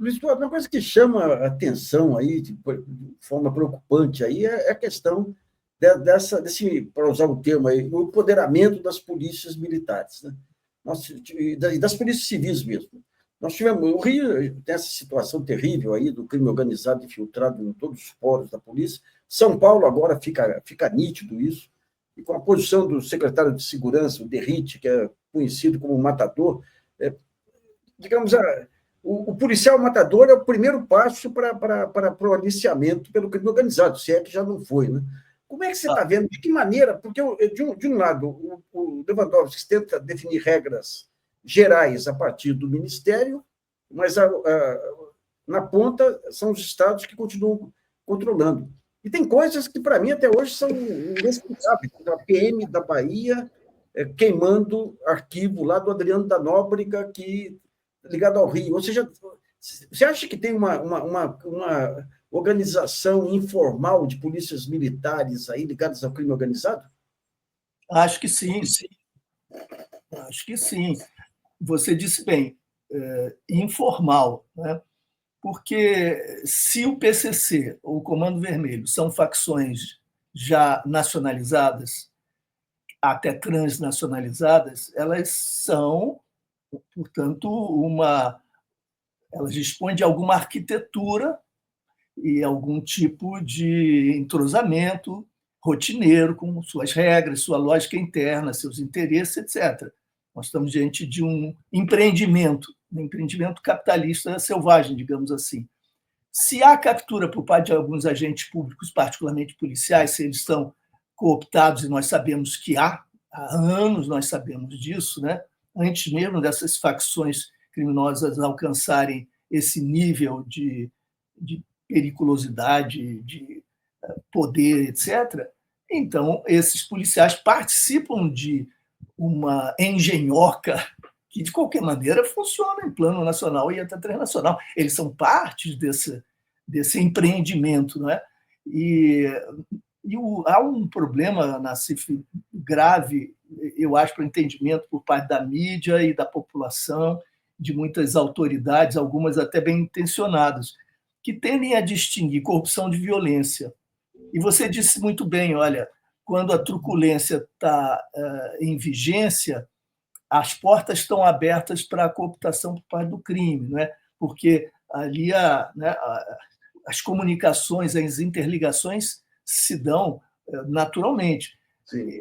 Luiz Eduardo, uma coisa que chama a atenção aí, de forma preocupante, aí, é a questão desse, para usar o termo aí, o empoderamento das polícias militares, né? E das polícias civis mesmo. Nós tivemos, o Rio tem essa situação terrível aí do crime organizado infiltrado em todos os poros da polícia. São Paulo agora fica nítido isso, e com a posição do secretário de Segurança, o Derrite, que é conhecido como matador, digamos, o policial matador é o primeiro passo para o aliciamento pelo crime organizado, se é que já não foi, né? Como é que você está vendo? De que maneira? Porque, de um lado, o Lewandowski tenta definir regras gerais a partir do Ministério, mas na ponta são os estados que continuam controlando. E tem coisas que, para mim, até hoje são inexplicáveis. A PM da Bahia queimando arquivo lá do Adriano da Nóbrega, ligado ao Rio. Ou seja, você acha que tem uma organização informal de polícias militares aí ligadas ao crime organizado? Acho que sim. Acho que sim. Você disse bem, informal, né? Porque se o PCC ou o Comando Vermelho são facções já nacionalizadas, até transnacionalizadas, elas são, portanto, elas dispõem de alguma arquitetura e algum tipo de entrosamento rotineiro, com suas regras, sua lógica interna, seus interesses, etc. Nós estamos diante de um empreendimento capitalista selvagem, digamos assim. Se há captura por parte de alguns agentes públicos, particularmente policiais, se eles são cooptados, e nós sabemos que há anos nós sabemos disso, né? Antes mesmo dessas facções criminosas alcançarem esse nível de periculosidade, de poder, etc. Então, esses policiais participam de uma engenhoca que, de qualquer maneira, funciona em plano nacional e até transnacional. Eles são parte desse empreendimento, não é? Há um problema, Nassif, grave, eu acho, para o entendimento por parte da mídia e da população, de muitas autoridades, algumas até bem intencionadas, que tendem a distinguir corrupção de violência. E você disse muito bem, olha, quando a truculência está em vigência, as portas estão abertas para a cooptação por parte do crime, não é? Porque ali as comunicações, as interligações se dão naturalmente. Sim.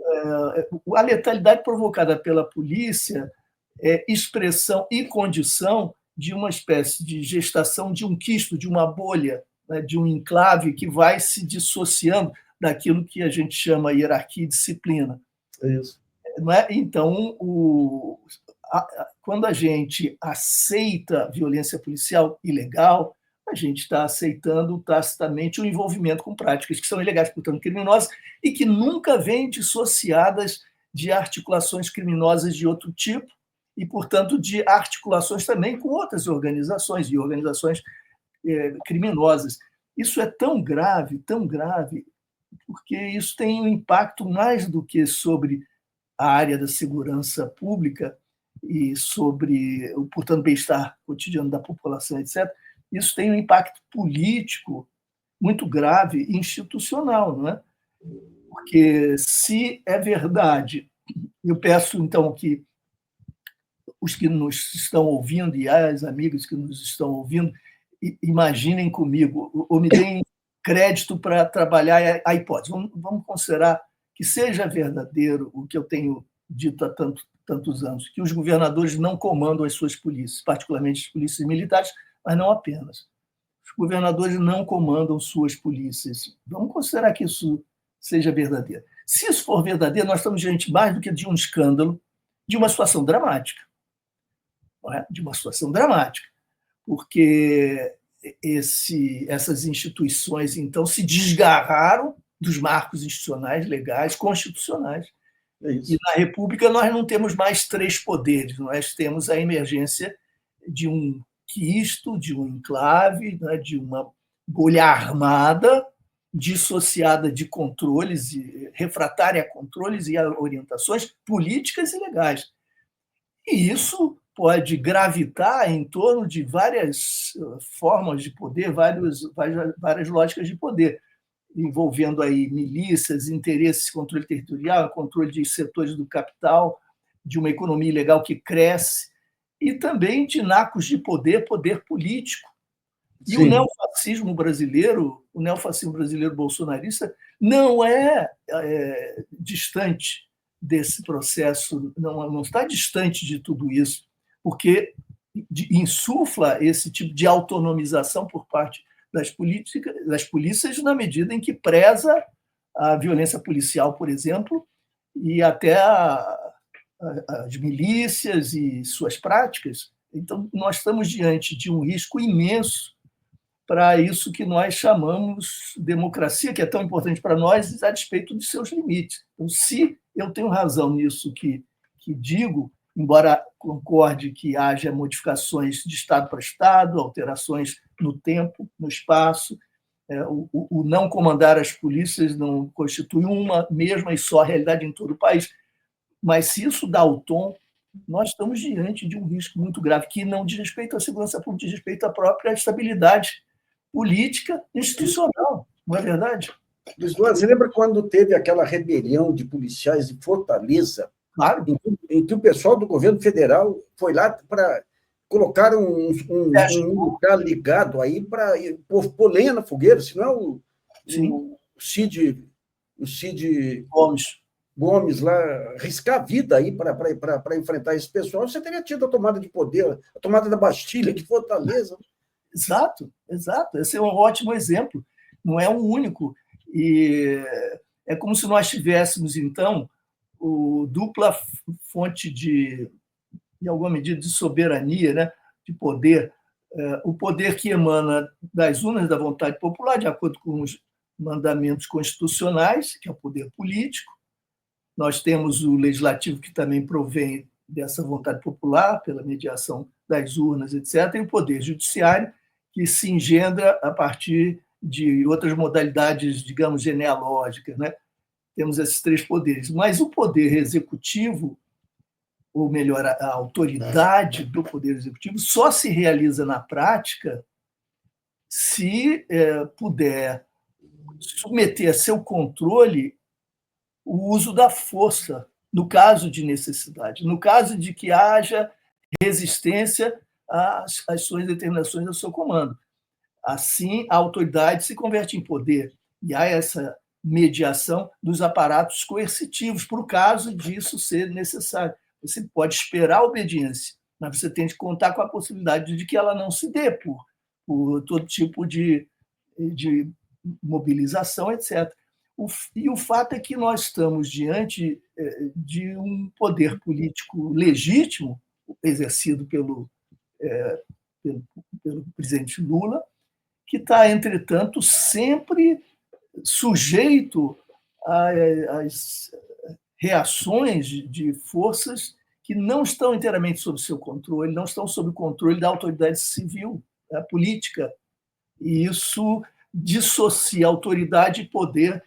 A letalidade provocada pela polícia é expressão e condição de uma espécie de gestação de um quisto, de uma bolha, né, de um enclave que vai se dissociando daquilo que a gente chama hierarquia e disciplina. É isso. Não é? Então, quando a gente aceita violência policial ilegal, a gente está aceitando tacitamente o envolvimento com práticas que são ilegais, portanto, criminosas, e que nunca vêm dissociadas de articulações criminosas de outro tipo e, portanto, de articulações também com outras organizações e organizações criminosas. Isso é tão grave, porque isso tem um impacto mais do que sobre a área da segurança pública e sobre, portanto, bem-estar cotidiano da população, etc., isso tem um impacto político muito grave e institucional, não é? Porque, se é verdade, eu peço, então, que os que nos estão ouvindo e as amigas que nos estão ouvindo imaginem comigo, ou me deem crédito para trabalhar a hipótese. Vamos considerar que seja verdadeiro o que eu tenho dito há tantos anos, que os governadores não comandam as suas polícias, particularmente as polícias militares, mas não apenas. Os governadores não comandam suas polícias. Vamos considerar que isso seja verdadeiro. Se isso for verdadeiro, nós estamos diante mais do que de um escândalo, de uma situação dramática. Não é? De uma situação dramática, porque essas instituições, então, se desgarraram dos marcos institucionais, legais, constitucionais. E na República nós não temos mais três poderes, nós temos a emergência de um quisto, de um enclave, né, de uma bolha armada, dissociada de controles, refratária a controles e a orientações políticas e legais. E isso pode gravitar em torno de várias formas de poder, várias lógicas de poder, envolvendo aí milícias, interesses, controle territorial, controle de setores do capital, de uma economia ilegal que cresce, e também de nacos de poder, poder político. E o neofascismo brasileiro bolsonarista, não é distante desse processo, não está distante de tudo isso, porque insufla esse tipo de autonomização por parte das polícias na medida em que preza a violência policial, por exemplo, e até as milícias e suas práticas. Então, nós estamos diante de um risco imenso para isso que nós chamamos democracia, que é tão importante para nós, a despeito de seus limites. Então, se eu tenho razão nisso que digo, embora concorde que haja modificações de Estado para Estado, alterações no tempo, no espaço, o não comandar as polícias não constitui uma mesma e só realidade em todo o país, mas se isso dá o tom, nós estamos diante de um risco muito grave, que não diz respeito à segurança pública, diz respeito à própria estabilidade política institucional, não é verdade? Luiz Duarte, você lembra quando teve aquela rebelião de policiais em Fortaleza? Claro. Em que o pessoal do governo federal foi lá para colocar um lugar ligado aí para pôr lenha na fogueira, senão o Cid Gomes lá arriscar a vida aí para enfrentar esse pessoal, você teria tido a tomada de poder, a tomada da Bastilha de Fortaleza. Exato. Esse é um ótimo exemplo. Não é um único. E é como se nós tivéssemos, então, dupla fonte em alguma medida, de soberania, né? De poder. O poder que emana das urnas da vontade popular, de acordo com os mandamentos constitucionais, que é o poder político. Nós temos o legislativo, que também provém dessa vontade popular, pela mediação das urnas, etc., e o poder judiciário, que se engendra a partir de outras modalidades, digamos, genealógicas, né? Temos esses três poderes. Mas o poder executivo, ou melhor, a autoridade do poder executivo, só se realiza na prática se puder submeter a seu controle o uso da força, no caso de necessidade, no caso de que haja resistência às suas determinações, ao seu comando. Assim, a autoridade se converte em poder, e há essa mediação dos aparatos coercitivos, para o caso disso ser necessário. Você pode esperar a obediência, mas você tem que contar com a possibilidade de que ela não se dê por todo tipo de mobilização, etc. E o fato é que nós estamos diante de um poder político legítimo, exercido pelo presidente Lula, que está, entretanto, sempre sujeito às reações de forças que não estão inteiramente sob seu controle, não estão sob o controle da autoridade civil, da política. E isso dissocia autoridade e poder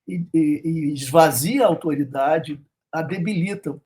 e esvazia a autoridade, a debilita.